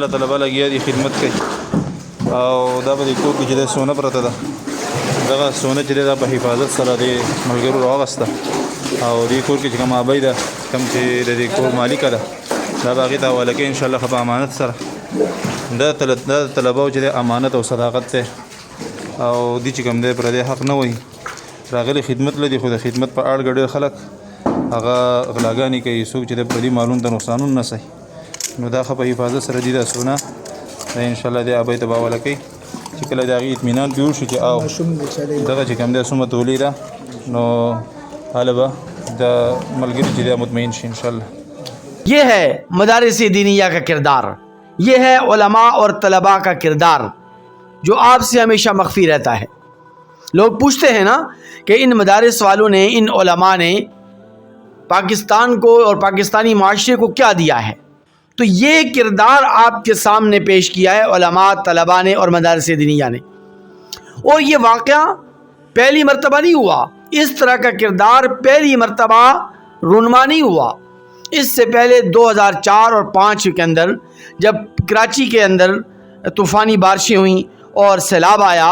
ماشاءالله طلبه لګیا دي خدمت کوي او دا به د کور کې چې د سونه پرته ده دغه سونه چې دا په حفاظت سره د ملګرو راغسته او د کور کې چې کوم ابۍ ده کوم چې د کور مالک ده دا باغې ته حواله کوي انشاءالله په امانت سره دا طلبه چې د امانت او صداقت ته او دې چې کوم دی پر دې حق نه وي راغلي خدمت لدی خو د خدمت په اړه ډېر خلک هغه غلاګانې کوي څوک چې د پردي مالونو ته نقصانونه نه سي نو دا خو په حفاظت سره دي دا سونه دا انشاءالله د ابۍ ته به حواله کوي چې کله د هغې اطمینان پرې وشي چې او دغه چې کوم دی څومره تولي ده نو هله به د ملګري چې دی مطمئن شي انشاءالله. یہ ہے مدارس دینیہ کا کردار، یہ ہے علماء اور طلباء کا کردار جو آپ سے ہمیشہ مخفی رہتا ہے. لوگ پوچھتے ہیں نا کہ ان مدارس والوں نے، ان علماء نے پاکستان کو اور پاکستانی معاشرے کو کیا دیا ہے، تو یہ کردار آپ کے سامنے پیش کیا ہے علماء، طلباء نے اور مدارس دینیہ نے. اور یہ واقعہ پہلی مرتبہ نہیں ہوا، اس طرح کا کردار پہلی مرتبہ رونما نہیں ہوا. اس سے پہلے 2004 اور 2005 کے اندر جب کراچی کے اندر طوفانی بارشیں ہوئیں اور سیلاب آیا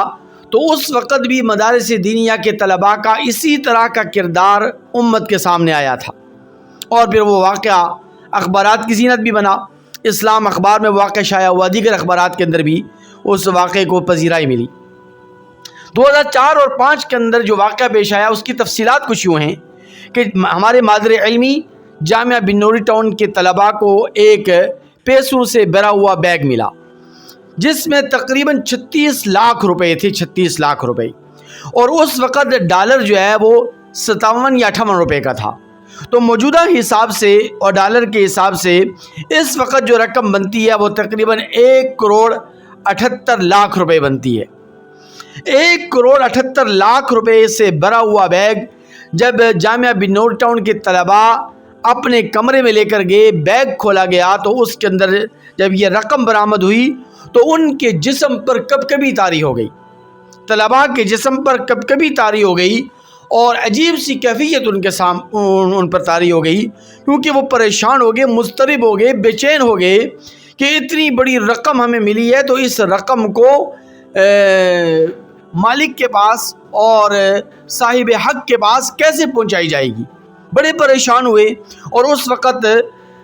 تو اس وقت بھی مدارس دینیہ کے طلباء کا اسی طرح کا کردار امت کے سامنے آیا تھا، اور پھر وہ واقعہ اخبارات کی زینت بھی بنا. اسلام اخبار میں واقعہ شائع ہوا، دیگر اخبارات کے اندر بھی اس واقعے کو پذیرائی ملی. 2004 اور 2005 کے اندر جو واقعہ پیش آیا اس کی تفصیلات کچھ یوں ہیں کہ ہمارے مادر علمی جامعہ بن نوری ٹاؤن کے طلباء کو ایک پیسوں سے بھرا ہوا بیگ ملا جس میں تقریباً 36 لاکھ روپے تھے، 36 لاکھ روپے، اور اس وقت ڈالر جو ہے وہ 57 یا 58 روپے کا تھا. تو موجودہ حساب سے اور ڈالر کے حساب سے اس وقت جو رقم بنتی ہے وہ تقریباً 1,78 لاکھ روپے بنتی ہے. 1,78 لاکھ روپے سے بھرا ہوا بیگ جب جامعہ بن نوری ٹاؤن کے طلباء اپنے کمرے میں لے کر گئے، بیگ کھولا گیا تو اس کے اندر جب یہ رقم برآمد ہوئی تو ان کے جسم پر کپکپی طاری ہو گئی، طلباء کے جسم پر کپکپی طاری ہو گئی اور عجیب سی کیفیت ان پر طاری ہو گئی، کیونکہ وہ پریشان ہو گئے، مضطرب ہو گئے، بے چین ہو گئے کہ اتنی بڑی رقم ہمیں ملی ہے تو اس رقم کو مالک کے پاس اور صاحب حق کے پاس کیسے پہنچائی جائے گی. بڑے پریشان ہوئے، اور اس وقت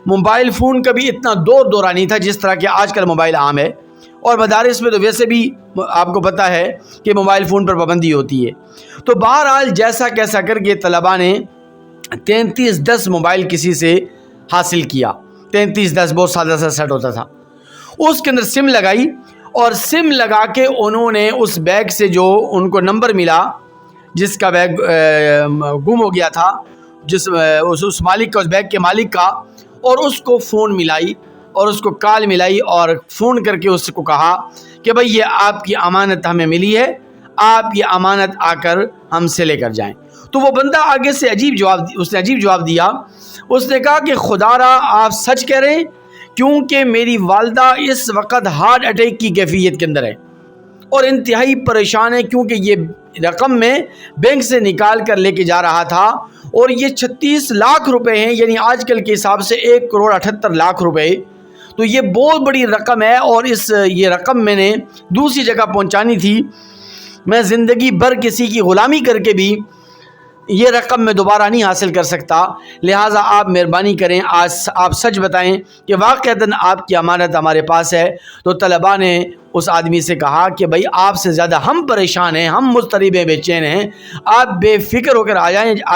موبائل فون کا بھی اتنا دورہ نہیں تھا جس طرح کہ آج کل موبائل عام ہے، اور مدارس میں تو ویسے بھی آپ کو پتہ ہے کہ موبائل فون پر پابندی ہوتی ہے. تو بہرحال جیسا کیسا کر کے طلباء نے 3310 موبائل کسی سے حاصل کیا. 3310 بہت سادہ سا سیٹ ہوتا تھا، اس کے اندر سم لگائی، اور سم لگا کے انہوں نے اس بیگ سے جو ان کو نمبر ملا جس کا بیگ گم ہو گیا تھا، اس مالک کا، اس بیگ کے مالک کا، اور اس کو فون ملائی اور اس کو کال ملائی اور فون کر کے اس کو کہا کہ بھائی یہ آپ کی امانت ہمیں ملی ہے، آپ یہ امانت آ کر ہم سے لے کر جائیں. تو وہ بندہ آگے سے عجیب جواب دیا. اس نے کہا کہ خدا را آپ سچ کہہ رہے ہیں، کیونکہ میری والدہ اس وقت ہارٹ اٹیک کی کیفیت کے اندر ہے اور انتہائی پریشان ہے، کیونکہ یہ رقم میں بینک سے نکال کر لے کے جا رہا تھا اور یہ 36 لاکھ روپے ہیں، یعنی آج کل کے حساب سے 1,78 لاکھ روپے. تو یہ بہت بڑی رقم ہے اور یہ رقم میں نے دوسری جگہ پہنچانی تھی. میں زندگی بھر کسی کی غلامی کر کے بھی یہ رقم میں دوبارہ نہیں حاصل کر سکتا، لہٰذا آپ مہربانی کریں، آپ سچ بتائیں کہ واقعتاً آپ کی امانت ہمارے پاس ہے. تو طلباء نے اس آدمی سے کہا کہ بھائی آپ سے زیادہ ہم پریشان ہیں، ہم مضطرب ہیں، بے چین ہیں، آپ بے فکر ہو کر آ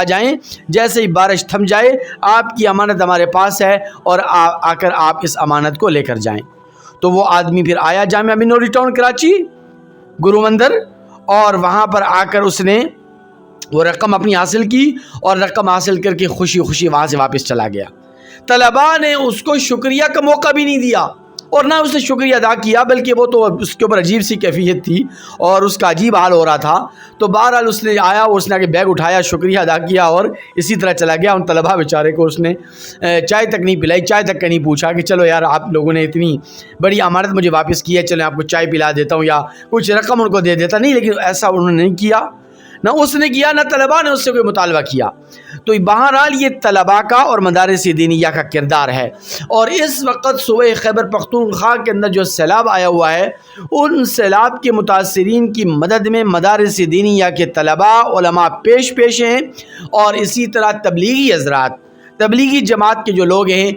جائیں، جیسے ہی بارش تھم جائے آپ کی امانت ہمارے پاس ہے اور آ کر آپ اس امانت کو لے کر جائیں. تو وہ آدمی پھر آیا جامعہ بن نوری ٹاؤن کراچی گرو مندر، اور وہاں پر آ کر اس نے وہ رقم اپنی حاصل کی اور رقم حاصل کر کے خوشی خوشی وہاں سے واپس چلا گیا. طلباء نے اس کو شکریہ کا موقع بھی نہیں دیا اور نہ اس نے شکریہ ادا کیا، بلکہ وہ تو اس کے اوپر عجیب سی کیفیت تھی اور اس کا عجیب حال ہو رہا تھا. تو بہرحال اس نے آیا اور اس نے آگے بیگ اٹھایا، شکریہ ادا کیا اور اسی طرح چلا گیا. ان طلباء بیچارے کو اس نے چائے تک نہیں پلائی، چائے تک کا نہیں پوچھا کہ چلو یار آپ لوگوں نے اتنی بڑی امانت مجھے واپس کی ہے، چلیں آپ کو چائے پلا دیتا ہوں یا کچھ رقم ان کو دے دیتا، نہیں، لیکن ایسا انہوں نے نہیں کیا. نہ اس نے کیا نہ طلباء نے اس سے کوئی مطالبہ کیا. تو بہرحال یہ طلباء کا اور مدارس دینیہ کا کردار ہے. اور اس وقت صوبہ خیبر پختونخوا کے اندر جو سیلاب آیا ہوا ہے، ان سیلاب کے متاثرین کی مدد میں مدارس دینیہ کے طلباء علماء پیش ہیں، اور اسی طرح تبلیغی حضرات، تبلیغی جماعت کے جو لوگ ہیں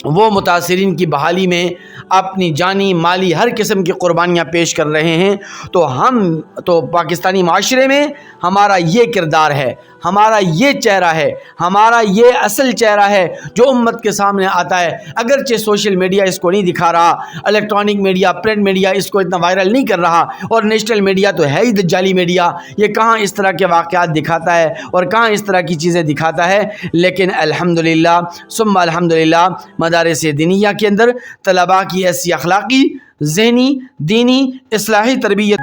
وہ متاثرین کی بحالی میں اپنی جانی مالی ہر قسم کی قربانیاں پیش کر رہے ہیں. تو ہم تو پاکستانی معاشرے میں ہمارا یہ کردار ہے، ہمارا یہ چہرہ ہے، ہمارا یہ اصل چہرہ ہے جو امت کے سامنے آتا ہے. اگرچہ سوشل میڈیا اس کو نہیں دکھا رہا، الیکٹرانک میڈیا، پرنٹ میڈیا اس کو اتنا وائرل نہیں کر رہا، اور نیشنل میڈیا تو ہے ہی دجالی میڈیا، یہ کہاں اس طرح کے واقعات دکھاتا ہے اور کہاں اس طرح کی چیزیں دکھاتا ہے. لیکن الحمدللہ ثم الحمدللہ مدارس دینیہ کے اندر طلباء کی ایسی اخلاقی، ذہنی، دینی، اصلاحی تربیت